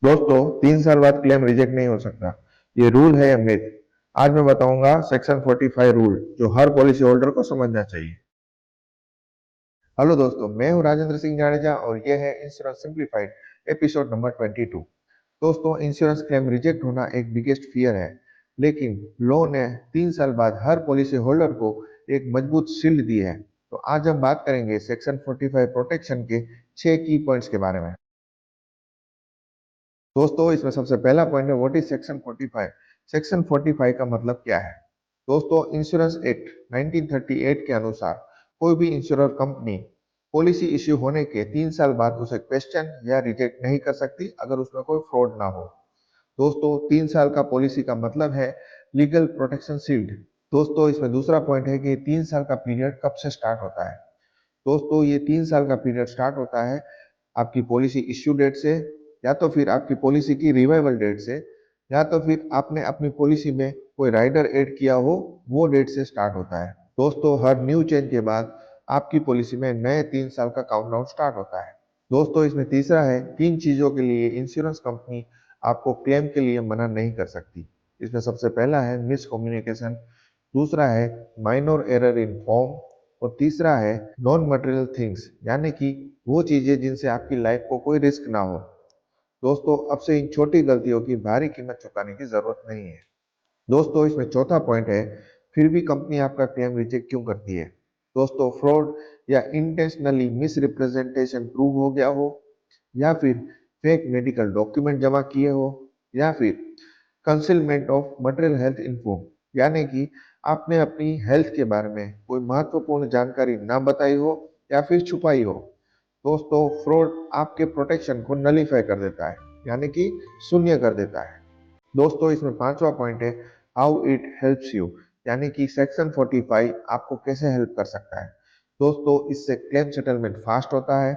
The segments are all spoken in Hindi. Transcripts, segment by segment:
दोस्तों 3 साल बाद क्लेम रिजेक्ट नहीं हो सकता। ये रूल है या मिथ? आज मैं बताऊंगा सेक्शन 45 रूल जो हर पॉलिसी होल्डर को समझना चाहिए। हेलो दोस्तों, मैं हूं राजेंद्र सिंह जाडेजा और ये है इंश्योरेंस सिंप्लीफाइड एपिसोड नंबर 22। दोस्तों, इंश्योरेंस क्लेम रिजेक्ट होना एक बिगेस्ट फियर है, लेकिन लॉ ने 3 साल बाद हर पॉलिसी होल्डर को एक मजबूत शील्ड दी है। तो आज हम बात करेंगे सेक्शन 45 प्रोटेक्शन के 6 की पॉइंट्स के बारे में। दोस्तों, इसमें सबसे पहला पॉइंट है व्हाट इज सेक्शन 45। सेक्शन 45 का मतलब क्या है? दोस्तों, इंश्योरेंस एक्ट 1938 के अनुसार कोई भी इंश्योर कंपनी पॉलिसी इश्यू होने के 3 साल बाद उसे क्वेश्चन या रिजेक्ट नहीं कर सकती अगर उसमें कोई फ्रॉड ना हो। दोस्तों, 3 साल का पॉलिसी का मतलब है लीगल प्रोटेक्शन शील्ड। दोस्तों, इसमें दूसरा पॉइंट है कि 3 साल का पीरियड कब से स्टार्ट होता है। दोस्तों, ये 3 साल का पीरियड स्टार्ट होता है आपकी पॉलिसी इश्यू डेट से, या तो फिर आपकी पॉलिसी की रिवाइवल डेट से, या तो फिर आपने अपनी पॉलिसी में कोई राइडर ऐड किया हो, वो डेट से स्टार्ट होता है। दोस्तों, हर न्यू चेंज के बाद आपकी पॉलिसी में नए 3 साल का काउंटडाउन स्टार्ट होता है। दोस्तों, इसमें तीसरा है 3 चीजों के लिए इंश्योरेंस कंपनी आपको क्लेम के लिए मना नहीं कर सकती। इसमें सबसे पहला है मिस कम्युनिकेशन, दूसरा है माइनर एरर इन फॉर्म, और तीसरा है नॉन मटेरियल थिंग्स, यानी कि वो चीजें जिनसे आपकी लाइफ को कोई रिस्क ना हो। दोस्तों, अब से इन छोटी गलतियों की भारी कीमत चुकाने की जरूरत नहीं है। दोस्तों, इसमें चौथा पॉइंट है फिर भी कंपनी आपका क्लेम रिजेक्ट क्यों करती है। दोस्तों, फ्रॉड या इंटेंशनली मिस रिप्रेजेंटेशन प्रूव हो गया हो, या फिर फेक मेडिकल डॉक्यूमेंट जमा किए हो, या फिर concealment of material health info, यानी कि आपने अपनी हेल्थ के बारे में कोई महत्वपूर्ण जानकारी ना बताई हो या फिर छुपाई हो। दोस्तों, फ्रॉड आपके प्रोटेक्शन को नलीफाई कर देता है, यानी कि शून्य कर देता है। दोस्तों, इसमें पांचवा पॉइंट है हाउ इट हेल्प्स यू, यानी कि सेक्शन 45 आपको कैसे हेल्प कर सकता है। दोस्तों, इससे क्लेम सेटलमेंट फास्ट होता है,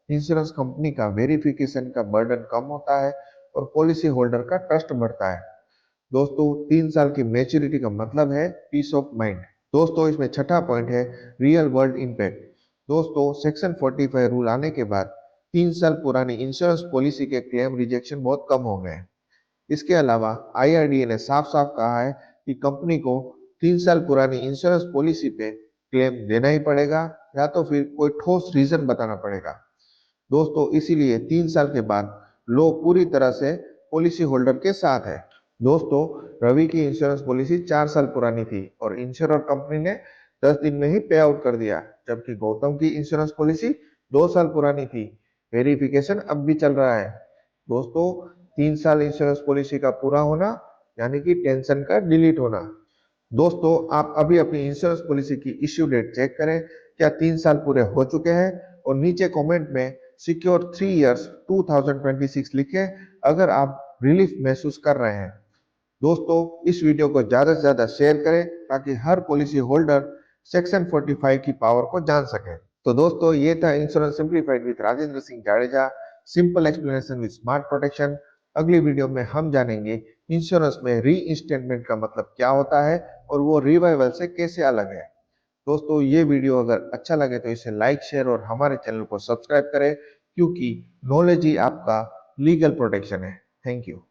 इंश्योरेंस कंपनी का वेरिफिकेशन का बर्डन कम होता है, और पॉलिसी होल्डर का ट्रस्ट बढ़ता है। दोस्तों, 3 साल की मैच्योरिटी का मतलब है पीस ऑफ माइंड। दोस्तों, इसमें छठा पॉइंट है रियल वर्ल्ड इम्पैक्ट। दोस्तों, सेक्शन 45 रूल आने के बाद 3 साल पुरानी इंश्योरेंस पॉलिसी के क्लेम रिजेक्शन बहुत कम हो गए। इसके अलावा आईआरडीए ने साफ साफ कहा है कि कंपनी को 3 साल पुरानी इंश्योरेंस पॉलिसी पे क्लेम देना ही पड़ेगा, या तो फिर कोई ठोस रीजन बताना पड़ेगा। दोस्तों, इसीलिए 3 साल के बाद लोग पूरी तरह से पॉलिसी होल्डर के साथ है। दोस्तों, रवि की इंश्योरेंस पॉलिसी 4 साल पुरानी थी और इंश्योरेंस कंपनी ने 10 दिन में ही पे आउट कर दिया, जबकि गौतम की इंश्योरेंस पॉलिसी 2 साल पुरानी थी। वेरिफिकेशन अब भी चल रहा है। दोस्तों, 3 साल इंश्योरेंस पॉलिसी का पूरा होना यानी कि टेंशन का डिलीट होना। दोस्तों, आप अभी अपनी इंश्योरेंस पॉलिसी की इश्यू डेट चेक करें, क्या 3 साल पूरे हो चुके हैं, और नीचे कमेंट में सिक्योर 3 इयर्स 2026 लिखें अगर आप रिलीफ महसूस कर रहे हैं। दोस्तों, इस वीडियो को ज्यादा से ज्यादा शेयर करें ताकि हर पॉलिसी होल्डर सेक्शन 45 की पावर को जान सके। तो दोस्तों, ये था insurance simplified with Rajendra Singh Jadeja, simple explanation with smart protection. अगली वीडियो में हम जानेंगे इंश्योरेंस में री इंस्टेटमेंट का मतलब क्या होता है और वो रिवाइवल से कैसे अलग है। दोस्तों, ये वीडियो अगर अच्छा लगे तो इसे लाइक शेयर और हमारे चैनल को सब्सक्राइब करें, क्योंकि नॉलेज ही आपका लीगल प्रोटेक्शन है। Thank you.